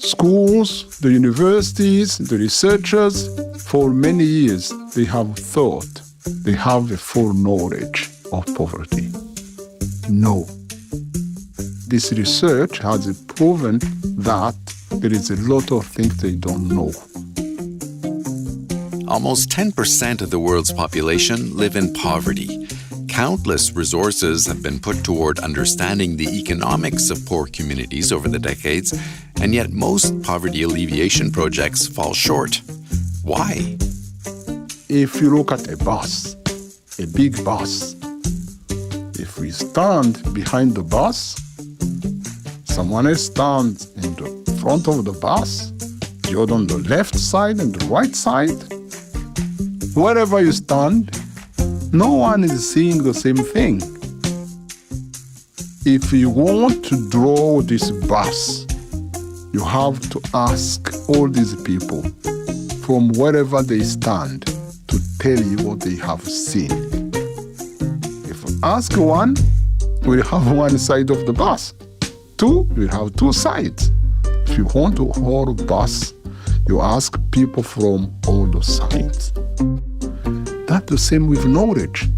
schools, the universities, the researchers, for many years, they have thought they have a full knowledge of poverty. No. This research has proven that there is a lot of things they don't know. Almost 10% of the world's population live in poverty. Countless resources have been put toward understanding the economics of poor communities over the decades, and yet most poverty alleviation projects fall short. Why? If you look at a bus, a big bus, if we stand behind the bus, someone else stands in the front of the bus, you're on the left side and the right side. Wherever you stand, no one is seeing the same thing. If you want to draw this bus, you have to ask all these people from wherever they stand to tell you what they have seen. If you ask one, we'll have one side of the bus. Two, we'll have two sides. If you want to hold a bus, you ask people from all the sides. That's the same with knowledge.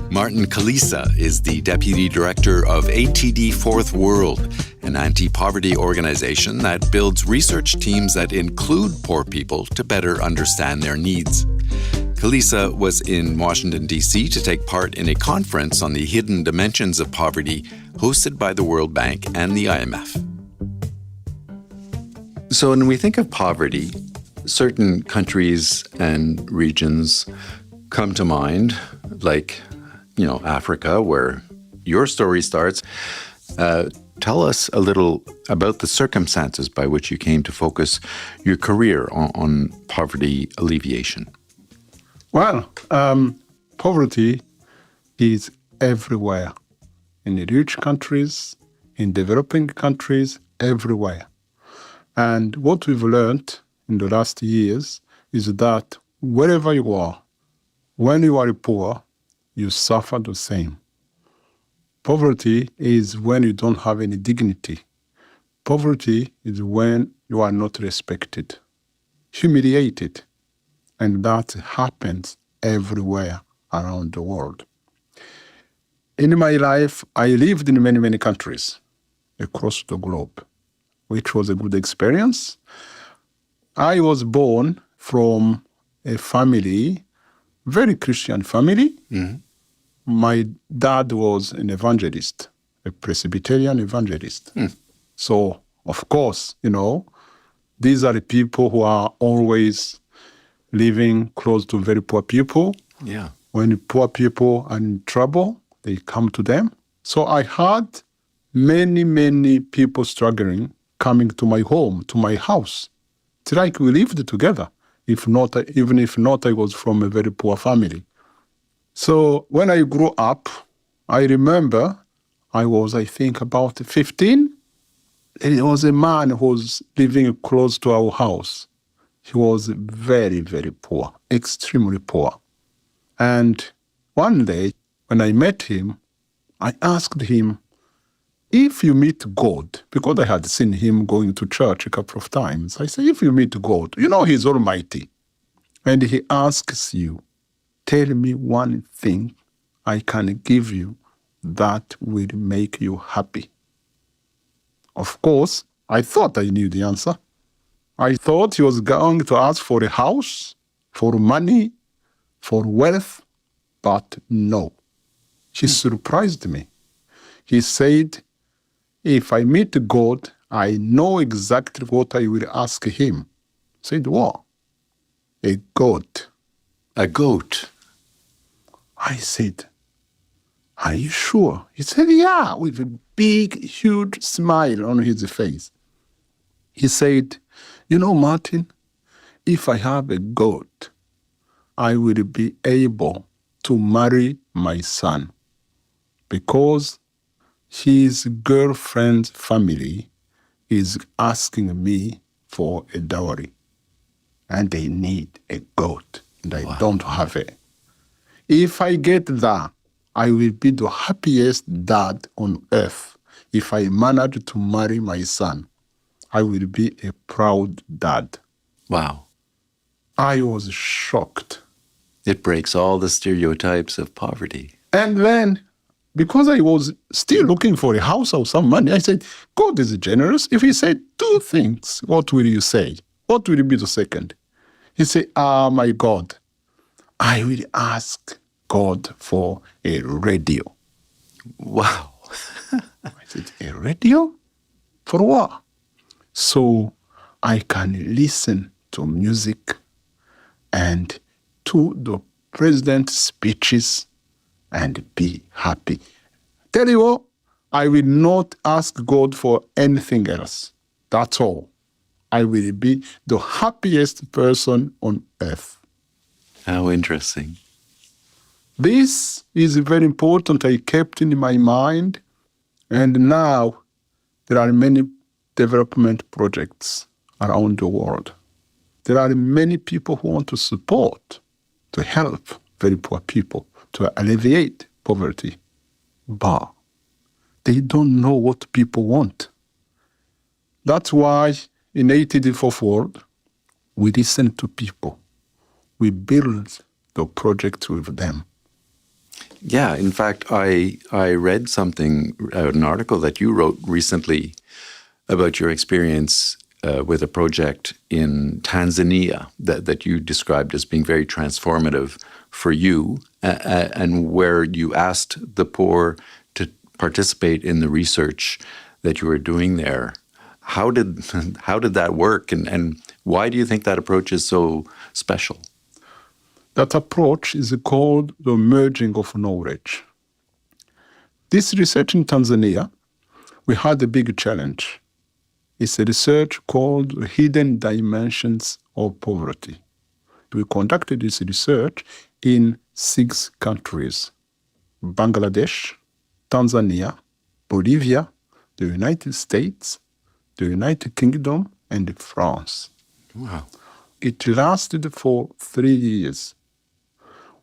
Martin Kalisa is the Deputy Director of ATD Fourth World, an anti-poverty organization that builds research teams that include poor people to better understand their needs. Kalisa was in Washington, D.C. to take part in a conference on the hidden dimensions of poverty hosted by the World Bank and the IMF. So when we think of poverty, certain countries and regions come to mind, like, Africa, where your story starts. Tell us a little about the circumstances by which you came to focus your career on poverty alleviation. Well, poverty is everywhere, in the rich countries, in developing countries, everywhere. And what we've learned in the last years is that wherever you are, when you are poor, you suffer the same. Poverty is when you don't have any dignity. Poverty is when you are not respected, humiliated. And that happens everywhere around the world. In my life, I lived in many, many countries across the globe, which was a good experience. I was born from a family, very Christian family. Mm-hmm. My dad was an evangelist, a Presbyterian evangelist. Mm. So, of course, these are the people who are always living close to very poor people. Yeah. When poor people are in trouble, they come to them. So I had many, many people struggling coming to my home, to my house. It's like we lived together. Even if not, I was from a very poor family. So when I grew up, I remember I was, about 15. There was a man who was living close to our house. He was very, very poor, extremely poor. And one day, when I met him, I asked him, if you meet God, because I had seen him going to church a couple of times, I said, if you meet God, he's almighty. And he asks you, tell me one thing I can give you that will make you happy. Of course, I thought I knew the answer. I thought he was going to ask for a house, for money, for wealth, but no. He surprised me. He said, if I meet God, I know exactly what I will ask him. I said, what? A goat. A goat? I said, are you sure? He said, yeah, with a big, huge smile on his face. He said, Martin, if I have a goat, I will be able to marry my son because his girlfriend's family is asking me for a dowry and they need a goat and I don't have it. If I get that, I will be the happiest dad on earth. if I manage to marry my son, I will be a proud dad. Wow. I was shocked. It breaks all the stereotypes of poverty. And then, because I was still looking for a house or some money, I said, God is generous. If he said 2 things, what will you say? What will be the second? He said, my God, I will ask God for a radio. Wow. I said, a radio? For what? So I can listen to music and to the president's speeches and be happy. Tell you what, I will not ask God for anything else. That's all. I will be the happiest person on earth. How interesting. This is very important. I kept in my mind. And now there are many development projects around the world. There are many people who want to support, to help very poor people, to alleviate poverty. But they don't know what people want. That's why in ATD Fourth World, we listen to people. We build the project with them. Yeah, in fact, I read something, an article that you wrote recently about your experience with a project in Tanzania that you described as being very transformative for you, and where you asked the poor to participate in the research that you were doing there. How did that work, and why do you think that approach is so special? That approach is called the merging of knowledge. This research in Tanzania, we had a big challenge. It's a research called Hidden Dimensions of Poverty. We conducted this research in 6 countries: Bangladesh, Tanzania, Bolivia, the United States, the United Kingdom, and France. Wow. It lasted for 3 years.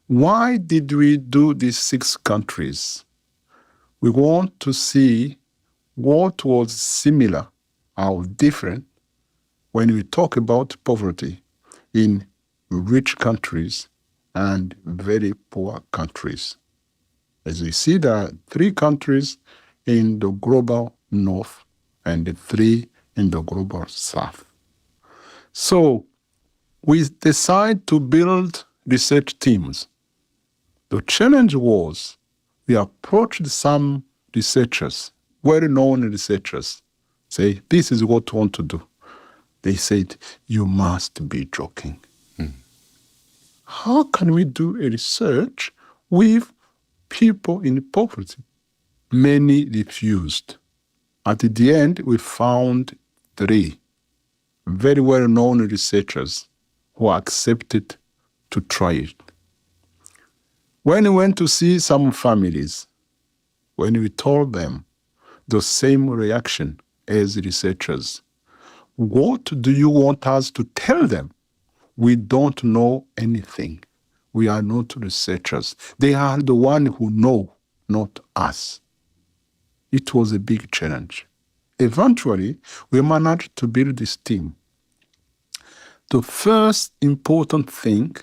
Why did we do these 6 countries? We want to see what was similar or different when we talk about poverty in rich countries and very poor countries. As we see, there are 3 countries in the global north and 3 in the global south. So we decided to build research teams. The challenge was we approached some researchers, well-known researchers, say, this is what we want to do. They said, you must be joking. How can we do a research with people in poverty? Many refused. At the end, we found 3 very well-known researchers who accepted to try it. When we went to see some families, when we told them the same reaction as researchers, what do you want us to tell them? We don't know anything. We are not researchers. They are the ones who know, not us. It was a big challenge. Eventually, we managed to build this team. The first important thing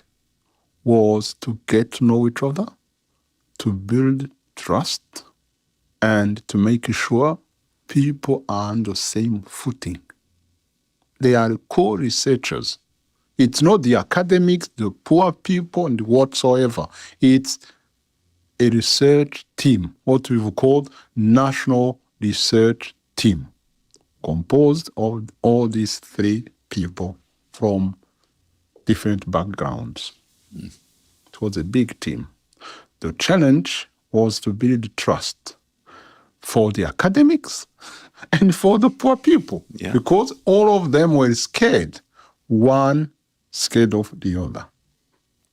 was to get to know each other, to build trust, and to make sure people are on the same footing. They are co-researchers. It's not the academics, the poor people, and whatsoever. It's a research team, what we've called National Research Team, composed of all these 3 people from different backgrounds. It was a big team. The challenge was to build trust for the academics and for the poor people, because all of them were scared. One scared of the other,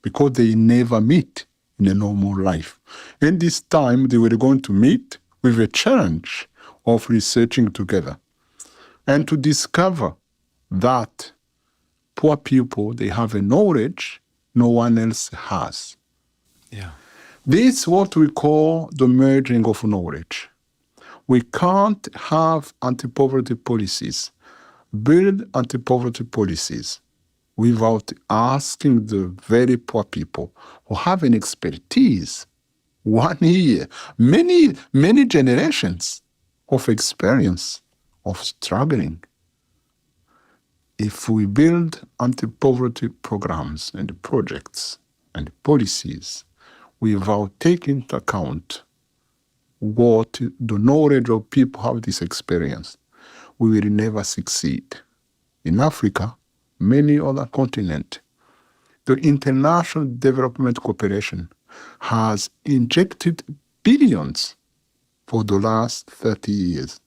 because they never meet in a normal life. And this time they were going to meet with a challenge of researching together and to discover that poor people, they have a knowledge no one else has. Yeah. This is what we call the merging of knowledge. We can't have anti-poverty policies, build anti-poverty policies without asking the very poor people who have an expertise, 1 year, many generations of experience of struggling. If we build anti-poverty programs and projects and policies without taking into account what the knowledge of people have this experience, we will never succeed. In Africa, many other continents, the international development cooperation has injected billions for the last 30 years.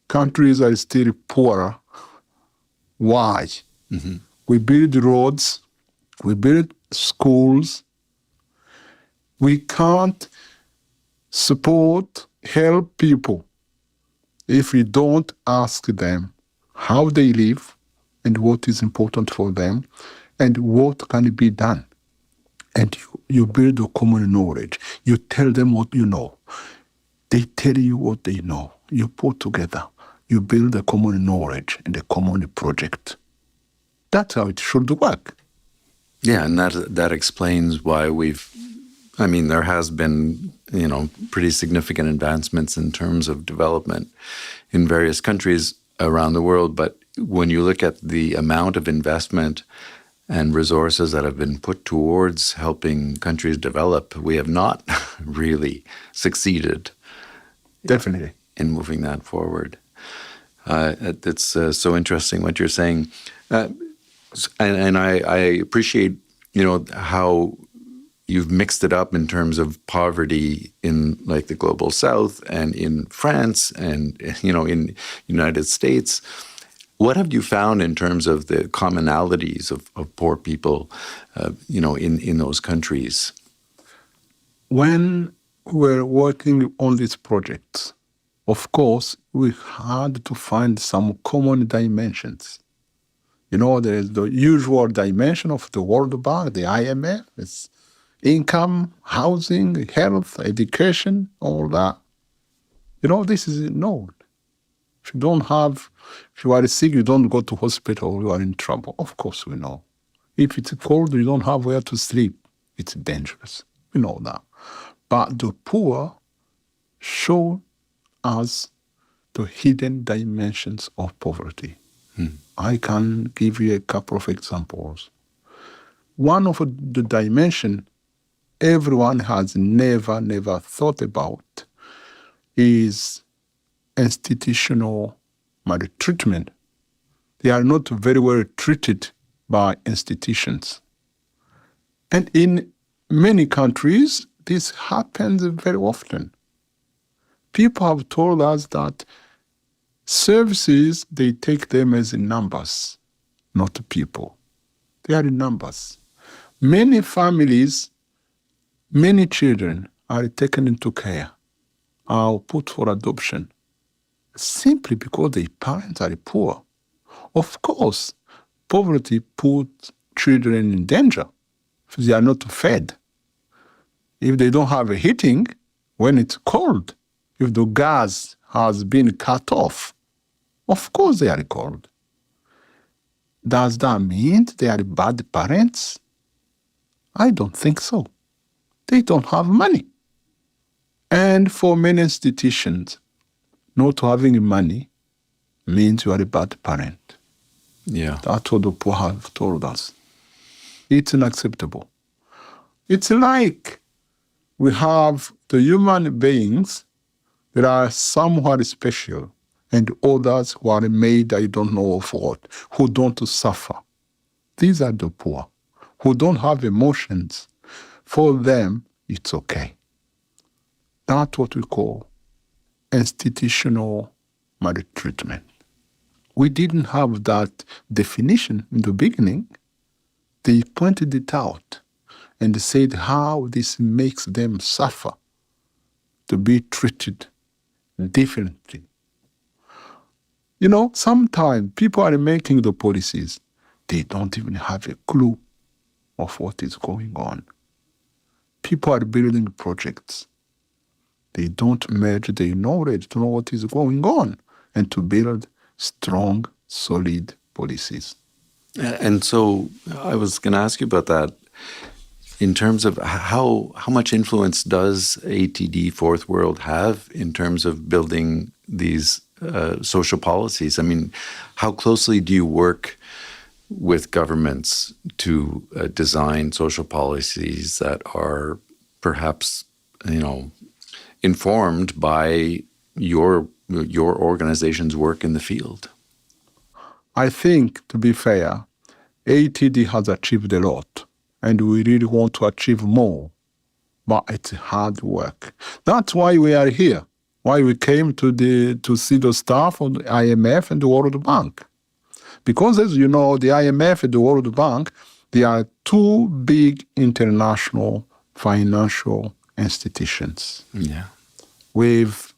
Countries are still poorer. Why? Mm-hmm. We build roads, we build schools. We can't help people if we don't ask them how they live and what is important for them and what can be done. And you build a common knowledge. You tell them what you know. They tell you what they know. You put together. You build a common knowledge and a common project. That's how it should work. Yeah, and that explains why there has been, pretty significant advancements in terms of development in various countries around the world. But when you look at the amount of investment and resources that have been put towards helping countries develop, we have not really succeeded. Definitely. In moving that forward. It's so interesting what you're saying. And I appreciate, how you've mixed it up in terms of poverty in like the global South and in France and, in United States. What have you found in terms of the commonalities of poor people, in those countries? When we're working on these projects, of course, we had to find some common dimensions. There is the usual dimension of the World Bank, the IMF. It's income, housing, health, education, all that. This is known. If you are sick, you don't go to hospital, you are in trouble. Of course we know. If it's cold, you don't have where to sleep. It's dangerous. We know that. But the poor show us the hidden dimensions of poverty. I can give you a couple of examples. One of the dimensions everyone has never thought about is institutional maltreatment. They are not very well treated by institutions. And in many countries, this happens very often. People have told us that services, they take them as numbers, not people. They are numbers. Many families, many children are taken into care, are put for adoption, simply because their parents are poor. Of course, poverty puts children in danger if they are not fed. If they don't have a heating when it's cold, if the gas has been cut off, of course they are cold. Does that mean they are bad parents? I don't think so. They don't have money. And for many institutions, not having money means you are a bad parent. Yeah. That's what the poor have told us. It's unacceptable. It's like we have the human beings that are somewhat special and others who are made I don't know of what, who don't suffer. These are the poor, who don't have emotions. For them, it's okay. That's what we call institutional maltreatment. We didn't have that definition in the beginning. They pointed it out and said how this makes them suffer to be treated differently. Sometimes people are making the policies. They don't even have a clue of what is going on. People are building projects. They don't merge their knowledge to know what is going on and to build strong, solid policies. And so I was going to ask you about that in terms of how much influence does ATD Fourth World have in terms of building these social policies? I mean, how closely do you work with governments to design social policies that are perhaps, informed by your organization's work in the field? I think, to be fair, ATD has achieved a lot, and we really want to achieve more, but it's hard work. That's why we are here, why we came to see the staff of the IMF and the World Bank. Because, as you know, the IMF and the World Bank, they are two big international financial institutions. Yeah. With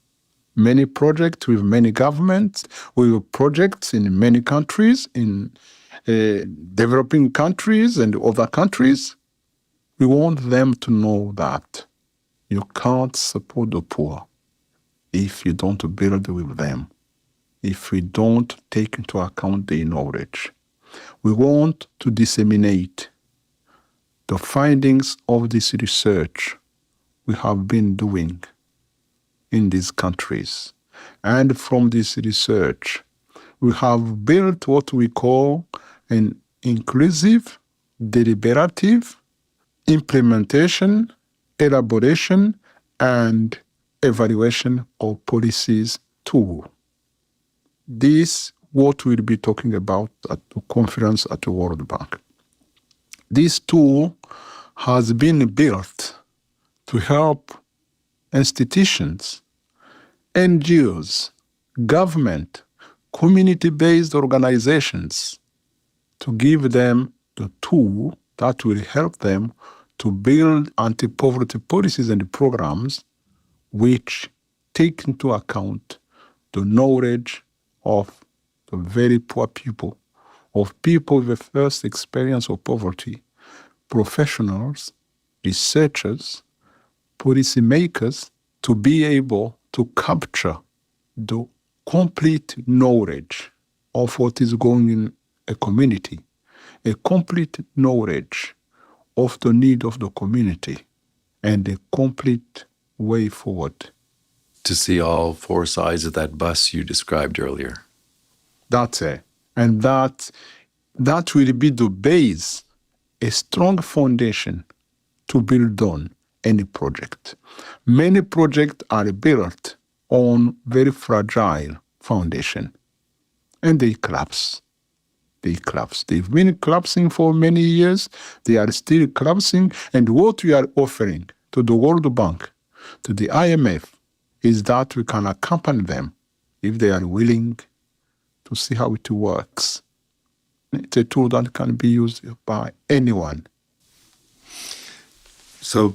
many projects, with many governments, with projects in many countries, in developing countries and other countries. We want them to know that you can't support the poor if you don't build with them, if we don't take into account their knowledge. We want to disseminate the findings of this research we have been doing in these countries. And from this research, we have built what we call an inclusive, deliberative, implementation, elaboration, and evaluation of policies tool. This what we'll be talking about at the conference at the World Bank. This tool has been built to help institutions, NGOs, government, community-based organizations, to give them the tool that will help them to build anti-poverty policies and programs which take into account the knowledge of the very poor people, of people with the first experience of poverty, professionals, researchers, policymakers, to be able to capture the complete knowledge of what is going in a community, a complete knowledge of the need of the community, and a complete way forward. To see all four sides of that bus you described earlier. That's it. And that will be the base, a strong foundation to build on any project. Many projects are built on very fragile foundation, and they collapse. They collapse. They've been collapsing for many years. They are still collapsing. And what we are offering to the World Bank, to the IMF, is that we can accompany them if they are willing to see how it works. It's a tool that can be used by anyone. So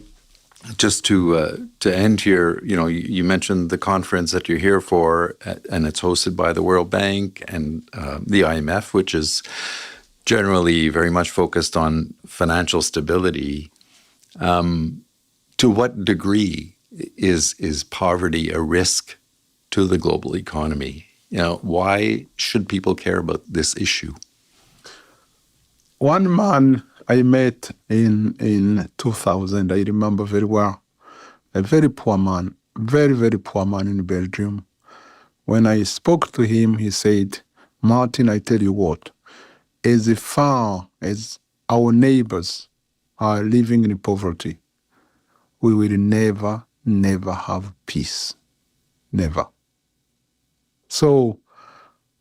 just to end here, you mentioned the conference that you're here for, and it's hosted by the World Bank and the IMF, which is generally very much focused on financial stability. To what degree is poverty a risk to the global economy? Why should people care about this issue? One man I met in 2000, I remember very well, a very poor man, very, very poor man in Belgium. When I spoke to him, he said, "Martin, I tell you what, as far as our neighbors are living in poverty, we will never, never have peace. Never." So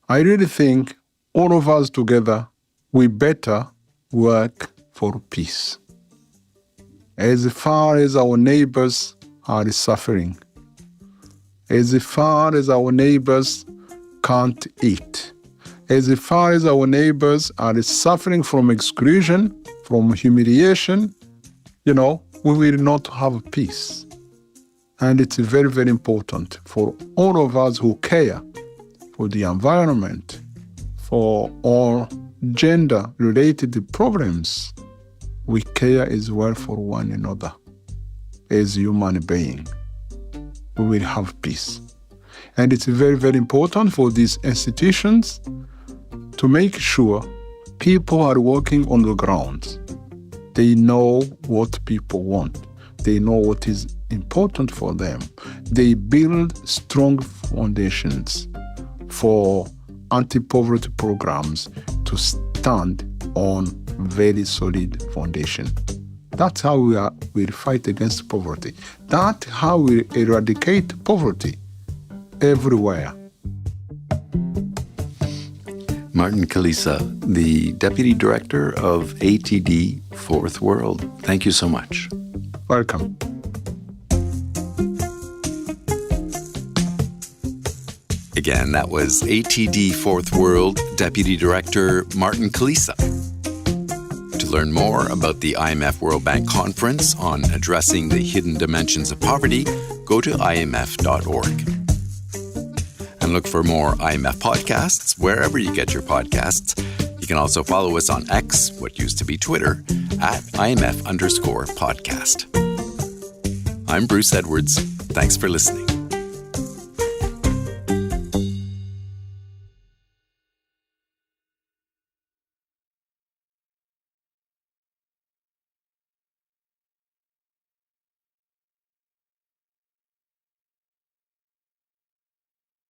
I really think all of us together, we better work for peace. As far as our neighbors are suffering, as far as our neighbors can't eat, as far as our neighbors are suffering from exclusion, from humiliation, we will not have peace. And it's very, very important for all of us who care for the environment, for all gender-related problems. We care as well for one another as human beings. we will have peace. And it's very, very important for these institutions to make sure people are working on the ground. They know what people want. They know what is important for them. They build strong foundations for anti-poverty programs to stand on very solid foundation. That's how we fight against poverty. That's how we eradicate poverty everywhere. Martin Kalisa, the Deputy Director of ATD Fourth World. Thank you so much. Welcome. Again, that was ATD Fourth World Deputy Director Martin Kalisa. To learn more about the IMF World Bank Conference on addressing the hidden dimensions of poverty, go to imf.org. And look for more IMF podcasts wherever you get your podcasts. You can also follow us on X, what used to be Twitter, at IMF_podcast. I'm Bruce Edwards. Thanks for listening.